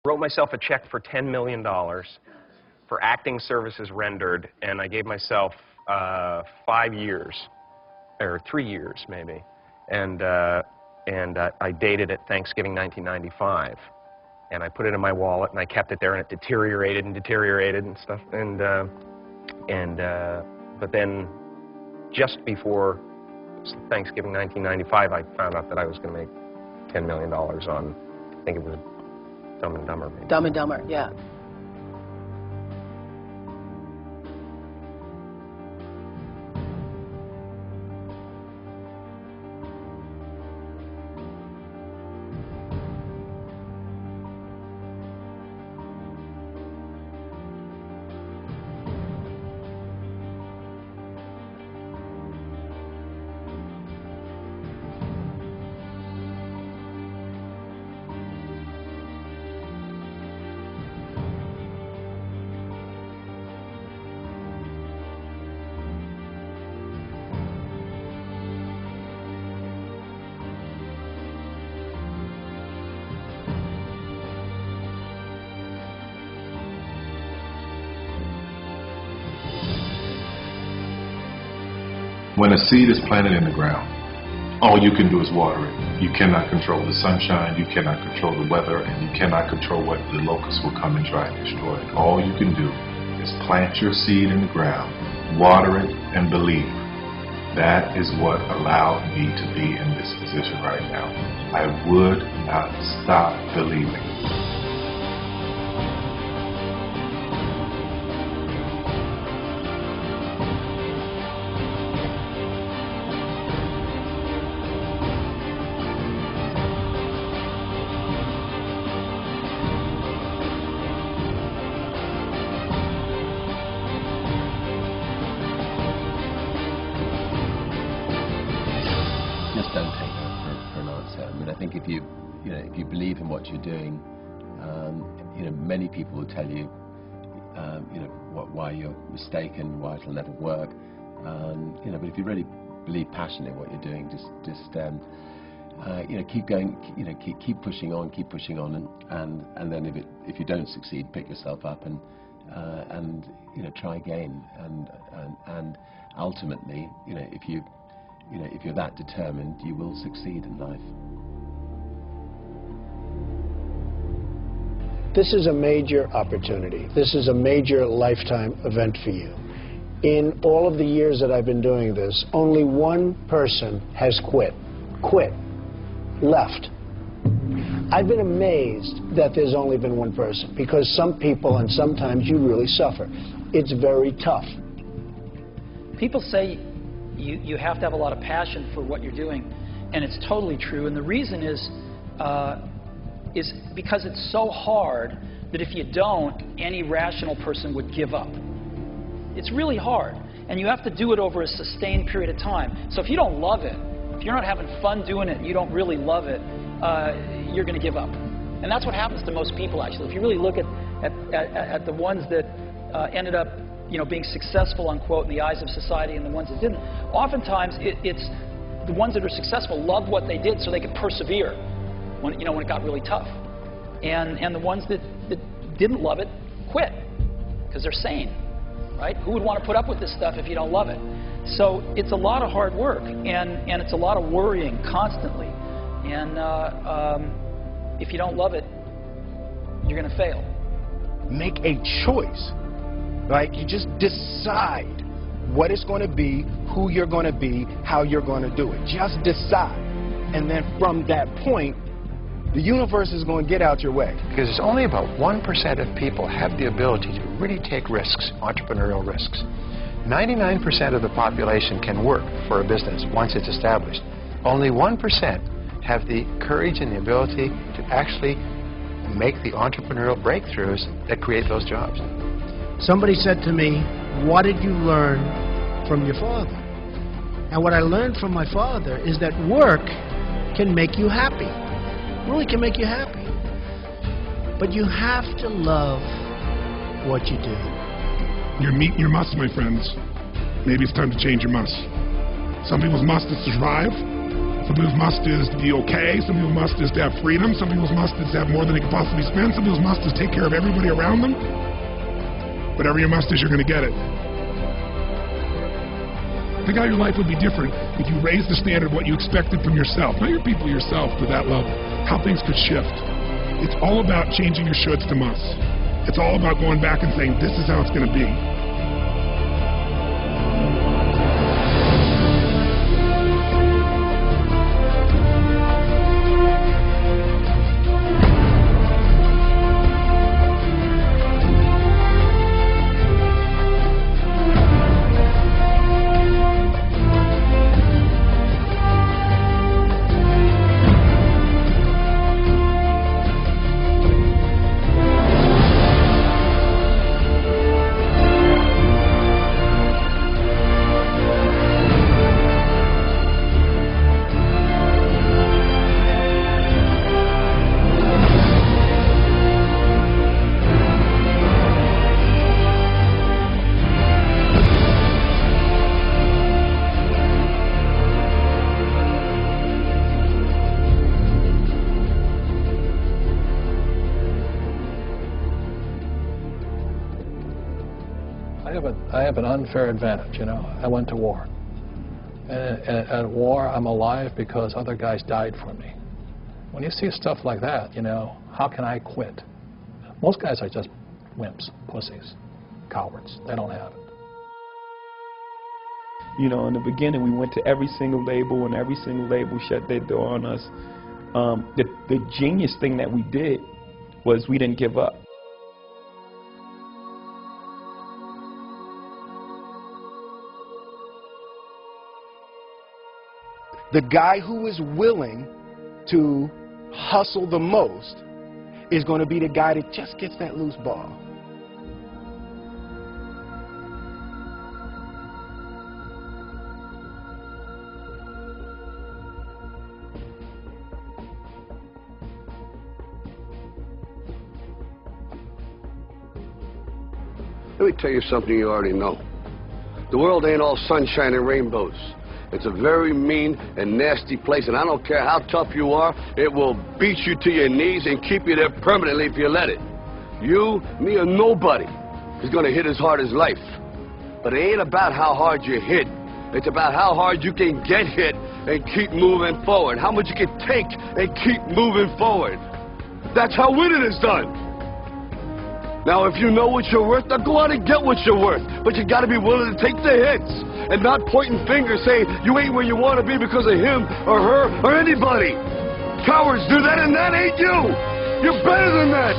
Wrote myself a check for $10 million for acting services rendered, and I gave myself 5 years, or 3 years maybe, and I dated it Thanksgiving 1995, and I put it in my wallet, and I kept it there, and it deteriorated and deteriorated and stuff, but then just before Thanksgiving 1995, I found out that I was going to make $10 million on, I think it was Dumb and Dumber, maybe. Dumb and Dumber, yeah. When a seed is planted in the ground, all you can do is water it. You cannot control the sunshine, you cannot control the weather, and you cannot control what the locusts will come and try and destroy it. All you can do is plant your seed in the ground, water it, and believe. That is what allowed me to be in this position right now. I would not stop believing. Just don't take that for an answer. I mean, I think if you believe in what you're doing, many people will tell you, why you're mistaken, why it'll never work. But if you really believe passionately in what you're doing, keep going. Keep pushing on, and then if you don't succeed, pick yourself up and try again. And ultimately, if you're that determined, you will succeed in life. This is a major opportunity. This is a major lifetime event for you. In all of the years that I've been doing this, only one person has quit, left. I've been amazed that there's only been one person, because some people, and sometimes you really suffer. It's very tough. People say you have to have a lot of passion for what you're doing, and it's totally true. And the reason is because it's so hard that if you don't, any rational person would give up. It's really hard, and you have to do it over a sustained period of time. So if you don't love it, if you're not having fun doing it, and you don't really love it, you're going to give up. And that's what happens to most people, actually. If you really look at the ones that ended up being successful, unquote, in the eyes of society, and the ones that didn't, oftentimes it's the ones that are successful loved what they did so they could persevere when it got really tough. And the ones that didn't love it quit because they're sane, right? Who would want to put up with this stuff if you don't love it? So it's a lot of hard work, and it's a lot of worrying constantly. And if you don't love it, you're going to fail. Make a choice. Like, you just decide what it's going to be, who you're going to be, how you're going to do it. Just decide. And then from that point, the universe is going to get out your way. Because it's only about 1% of people have the ability to really take risks, entrepreneurial risks. 99% of the population can work for a business once it's established. Only 1% have the courage and the ability to actually make the entrepreneurial breakthroughs that create those jobs. Somebody said to me, what did you learn from your father? And what I learned from my father is that work can make you happy. Really can make you happy. But you have to love what you do. You're meeting your must, my friends. Maybe it's time to change your must. Some people's must is to survive. Some people's must is to be okay. Some people's must is to have freedom. Some people's must is to have more than they can possibly spend. Some people's must is take care of everybody around them. Whatever your must is, you're going to get it. Think how your life would be different if you raised the standard of what you expected from yourself, not your people, yourself, to that level. How things could shift. It's all about changing your shoulds to musts. It's all about going back and saying, this is how it's going to be. I have an unfair advantage, you know. I went to war. And at war, I'm alive because other guys died for me. When you see stuff like that, you know, how can I quit? Most guys are just wimps, pussies, cowards. They don't have it. You know, in the beginning, we went to every single label, and every single label shut their door on us. The genius thing that we did was we didn't give up. The guy who is willing to hustle the most is going to be the guy that just gets that loose ball. Let me tell you something you already know. The world ain't all sunshine and rainbows. It's a very mean and nasty place, and I don't care how tough you are, it will beat you to your knees and keep you there permanently if you let it. You, me, or nobody is going to hit as hard as life. But it ain't about how hard you hit. It's about how hard you can get hit and keep moving forward. How much you can take and keep moving forward. That's how winning is done. Now, if you know what you're worth, now go out and get what you're worth. But you got to be willing to take the hits and not pointing fingers saying you ain't where you want to be because of him or her or anybody. Cowards do that, and that ain't you. You're better than that.